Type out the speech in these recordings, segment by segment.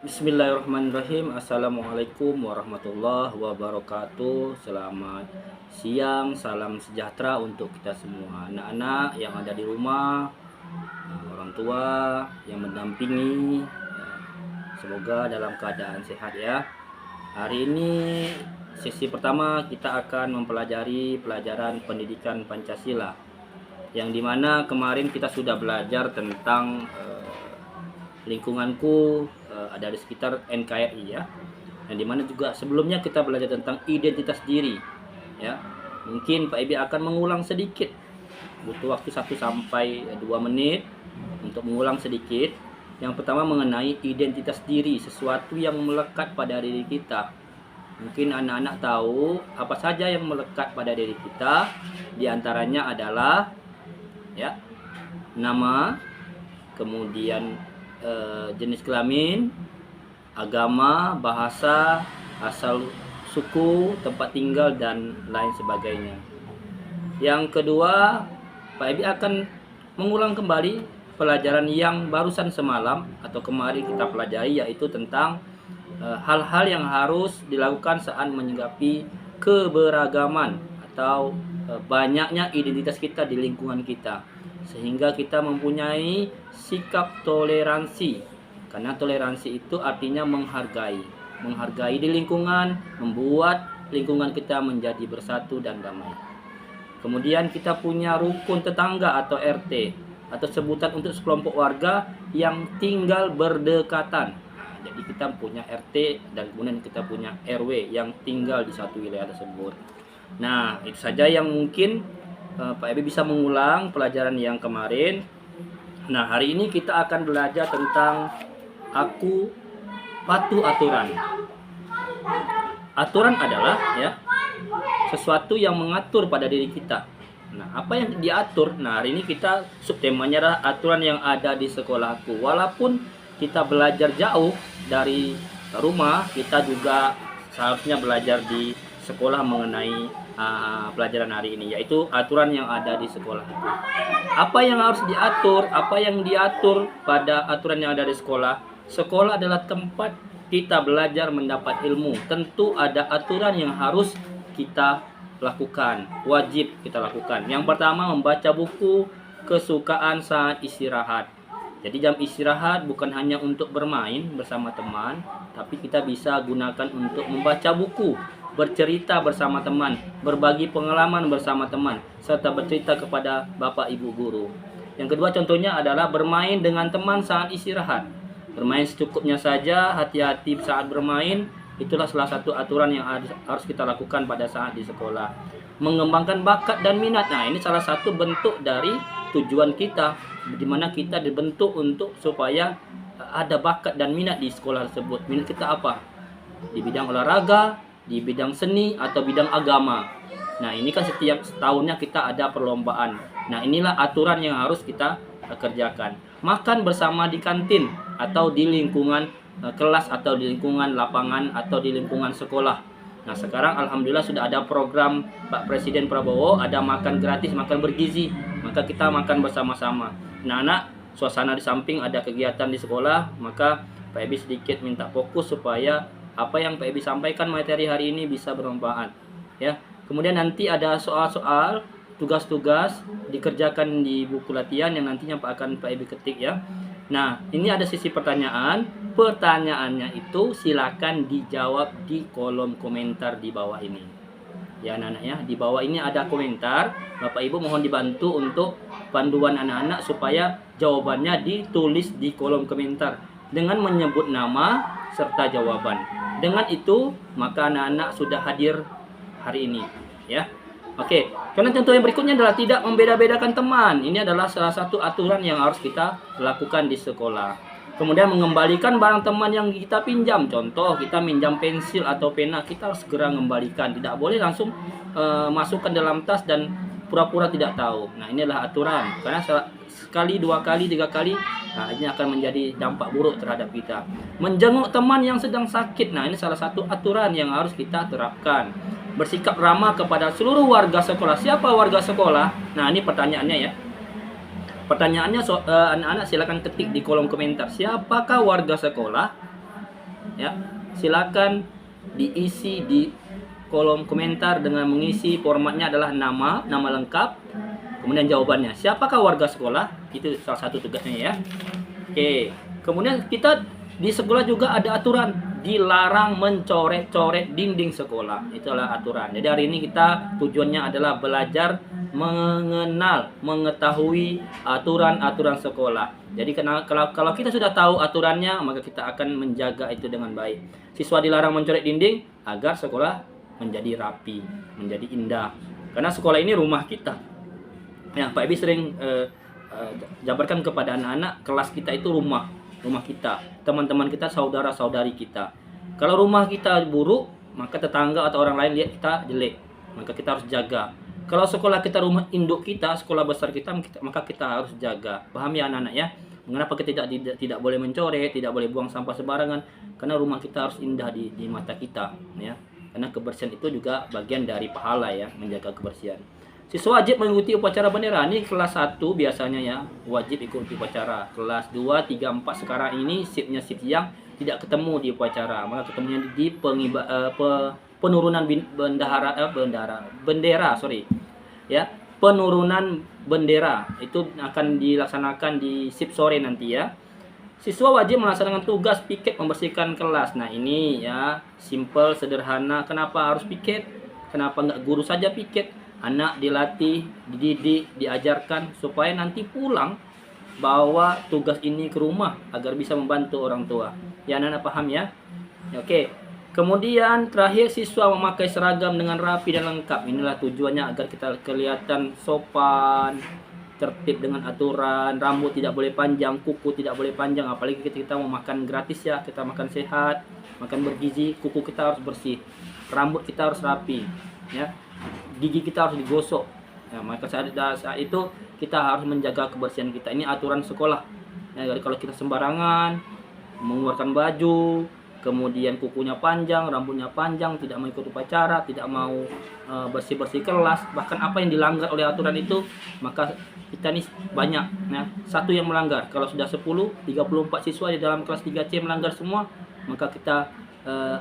Bismillahirrahmanirrahim. Assalamualaikum warahmatullahi wabarakatuh. Selamat siang, salam sejahtera untuk kita semua. Anak-anak yang ada di rumah, orang tua yang mendampingi, semoga dalam keadaan sehat ya. Hari ini sesi pertama kita akan mempelajari pelajaran pendidikan Pancasila, yang dimana kemarin kita sudah belajar tentang lingkunganku, ada di sekitar NKRI ya, yang dimana juga sebelumnya kita belajar tentang identitas diri ya. Mungkin Pak Ebi akan mengulang sedikit, butuh waktu 1 sampai 2 menit untuk mengulang sedikit. Yang pertama mengenai identitas diri, sesuatu yang melekat pada diri kita. Mungkin anak-anak tahu apa saja yang melekat pada diri kita. Di antaranya adalah ya, nama, kemudian jenis kelamin, agama, bahasa, asal suku, tempat tinggal, dan lain sebagainya. Yang kedua, Pak Ebi akan mengulang kembali pelajaran yang barusan semalam atau kemarin kita pelajari, yaitu tentang hal-hal yang harus dilakukan saat menyikapi keberagaman atau banyaknya identitas kita di lingkungan kita, sehingga kita mempunyai sikap toleransi. Karena toleransi itu artinya menghargai di lingkungan, membuat lingkungan kita menjadi bersatu dan damai. Kemudian kita punya rukun tetangga atau RT, atau sebutan untuk sekelompok warga yang tinggal berdekatan. Jadi kita punya RT dan kemudian kita punya RW yang tinggal di satu wilayah tersebut. Nah, itu saja yang mungkin Pak Ebi bisa mengulang pelajaran yang kemarin. Nah, hari ini kita akan belajar tentang aku patuh aturan. Aturan adalah ya, sesuatu yang mengatur pada diri kita. Nah, apa yang diatur? Nah, hari ini kita subtemanya adalah aturan yang ada di sekolahku. Walaupun kita belajar jauh dari rumah, kita juga seharusnya belajar di sekolah mengenai pelajaran hari ini, yaitu aturan yang ada di sekolah. Apa yang harus diatur? Apa yang diatur pada aturan yang ada di sekolah? Sekolah adalah tempat kita belajar mendapat ilmu. Tentu ada aturan yang harus kita lakukan, wajib kita lakukan. Yang pertama, membaca buku kesukaan saat istirahat. Jadi jam istirahat bukan hanya untuk bermain bersama teman, tapi kita bisa gunakan untuk membaca buku, bercerita bersama teman, berbagi pengalaman bersama teman, serta bercerita kepada bapak ibu guru. Yang kedua contohnya adalah bermain dengan teman saat istirahat. Bermain secukupnya saja, hati-hati saat bermain. Itulah salah satu aturan yang harus kita lakukan pada saat di sekolah. Mengembangkan bakat dan minat. Nah, ini salah satu bentuk dari tujuan kita, di mana kita dibentuk untuk supaya ada bakat dan minat di sekolah tersebut. Minat kita apa? Di bidang olahraga, di bidang seni, atau bidang agama. Nah, ini kan setiap tahunnya kita ada perlombaan. Nah, inilah aturan yang harus kita kerjakan. Makan bersama di kantin atau di lingkungan kelas, atau di lingkungan lapangan, atau di lingkungan sekolah. Nah, sekarang alhamdulillah sudah ada program Pak Presiden Prabowo, ada makan gratis, makan bergizi. Maka kita makan bersama-sama. Nah, anak, suasana di samping ada kegiatan di sekolah, maka Pak Ebi sedikit minta fokus supaya apa yang Pak Ebi sampaikan materi hari ini bisa bermanfaat ya. Kemudian nanti ada soal-soal, tugas-tugas dikerjakan di buku latihan yang nantinya akan Pak Ebi ketik ya. Nah, ini ada sisi pertanyaan. Pertanyaannya itu silakan dijawab di kolom komentar di bawah ini. Ya anak-anak ya, di bawah ini ada komentar. Bapak Ibu mohon dibantu untuk panduan anak-anak supaya jawabannya ditulis di kolom komentar dengan menyebut nama serta jawaban. Dengan itu, maka anak-anak sudah hadir hari ini ya. Oke, karena contoh yang berikutnya adalah tidak membeda-bedakan teman. Ini adalah salah satu aturan yang harus kita lakukan di sekolah. Kemudian mengembalikan barang teman yang kita pinjam. Contoh, kita minjam pensil atau pena, kita harus segera mengembalikan. Tidak boleh langsung masukkan dalam tas dan pura-pura tidak tahu. Nah, inilah aturan. Karena sekali, 2 kali, 3 kali, nah ini akan menjadi dampak buruk terhadap kita. Menjenguk teman yang sedang sakit. Nah, ini salah satu aturan yang harus kita terapkan. Bersikap ramah kepada seluruh warga sekolah. Siapa warga sekolah? Nah, ini pertanyaannya ya. Pertanyaannya anak-anak silakan ketik di kolom komentar. Siapakah warga sekolah? ya. Silakan diisi di kolom komentar dengan mengisi formatnya adalah nama lengkap, kemudian jawabannya. Siapakah warga sekolah? Itu salah satu tugasnya ya. Oke. Kemudian kita di sekolah juga ada aturan, dilarang mencoret-coret dinding sekolah. Itulah aturan. Jadi hari ini kita tujuannya adalah belajar mengenal, mengetahui aturan-aturan sekolah. Jadi kalau kita sudah tahu aturannya, maka kita akan menjaga itu dengan baik. Siswa dilarang mencoret dinding agar sekolah menjadi rapi, menjadi indah. Karena sekolah ini rumah kita. Ya, Pak Ebi sering jabarkan kepada anak-anak, kelas kita itu rumah kita, teman-teman kita, saudara-saudari kita. Kalau rumah kita buruk, maka tetangga atau orang lain lihat kita jelek, maka kita harus jaga. Kalau sekolah kita rumah induk kita, sekolah besar kita, maka kita harus jaga. Paham ya anak-anak ya? Mengapa kita tidak boleh mencoret, tidak boleh buang sampah sembarangan? Karena rumah kita harus indah di mata kita, ya. Karena kebersihan itu juga bagian dari pahala ya, menjaga kebersihan. Siswa wajib mengikuti upacara bendera. Ini kelas 1 biasanya ya, wajib ikut upacara. Kelas 2, 3, 4 sekarang ini shiftnya shift yang tidak ketemu di upacara. Maka ketemunya di penurunan bendera. Ya, penurunan bendera itu akan dilaksanakan di shift sore nanti ya. Siswa wajib melaksanakan tugas piket membersihkan kelas. Nah ini ya, simple, sederhana. Kenapa harus piket? Kenapa nggak guru saja piket? Anak dilatih, dididik, diajarkan supaya nanti pulang bawa tugas ini ke rumah agar bisa membantu orang tua. Ya anak-anak paham ya? Oke. Kemudian terakhir, siswa memakai seragam dengan rapi dan lengkap. Inilah tujuannya agar kita kelihatan sopan, tertib dengan aturan. Rambut tidak boleh panjang, kuku tidak boleh panjang. Apalagi kita mau makan gratis ya, kita makan sehat, makan bergizi, kuku kita harus bersih, rambut kita harus rapi, ya. Gigi kita harus digosok. Ya, maka saat itu kita harus menjaga kebersihan kita. Ini aturan sekolah. Ya, jadi kalau kita sembarangan mengeluarkan baju, kemudian kukunya panjang, rambutnya panjang, tidak mau ikut upacara, tidak mau bersih-bersih kelas, bahkan apa yang dilanggar oleh aturan itu, maka kita ini banyak. Ya, satu yang melanggar. Kalau sudah 10, 34 siswa di dalam kelas 3C melanggar semua, maka kita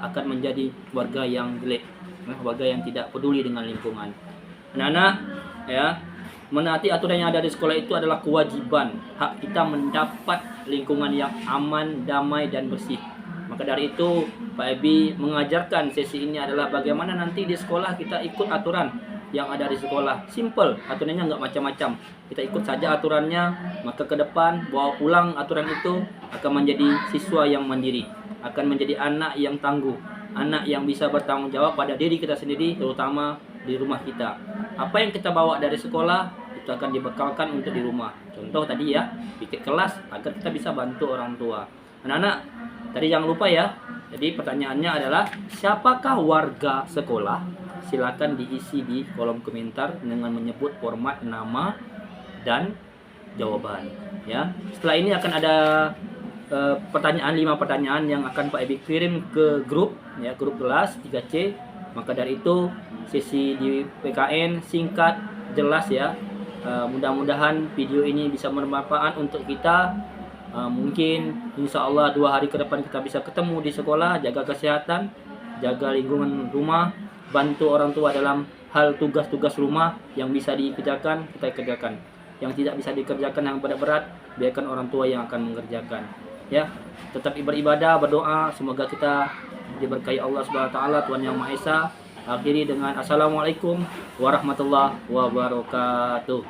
akan menjadi warga yang jelek. Warga yang tidak peduli dengan lingkungan. Anak-anak ya, menaati aturan yang ada di sekolah itu adalah kewajiban. Hak kita mendapat lingkungan yang aman, damai dan bersih. Maka dari itu Pak Ebi mengajarkan sesi ini adalah bagaimana nanti di sekolah kita ikut aturan yang ada di sekolah. Simple, aturannya nggak macam-macam. Kita ikut saja aturannya, maka ke depan bawa pulang aturan itu akan menjadi siswa yang mandiri, akan menjadi anak yang tangguh, anak yang bisa bertanggung jawab pada diri kita sendiri, terutama di rumah kita. Apa yang kita bawa dari sekolah itu akan dibekalkan untuk di rumah. Contoh tadi ya, piket kelas agar kita bisa bantu orang tua. Anak-anak, tadi jangan lupa ya. Jadi pertanyaannya adalah siapakah warga sekolah? Silakan diisi di kolom komentar dengan menyebut format nama dan jawaban. Ya. Setelah ini akan ada pertanyaan, 5 pertanyaan yang akan Pak Ebi kirim ke grup ya, grup kelas 3C. Maka dari itu sesi di PKN singkat, jelas ya. Mudah-mudahan video ini bisa bermanfaat untuk kita. Mungkin insya Allah 2 hari ke depan kita bisa ketemu di sekolah. Jaga kesehatan, jaga lingkungan rumah, bantu orang tua dalam hal tugas-tugas rumah yang bisa dikerjakan, kita kerjakan. Yang tidak bisa dikerjakan, yang berat-berat, biarkan orang tua yang akan mengerjakan. Ya, tetap beribadah, berdoa, semoga kita diberkahi Allah Subhanahu wa taala, Tuhan Yang Maha Esa. Akhiri dengan assalamualaikum warahmatullahi wabarakatuh.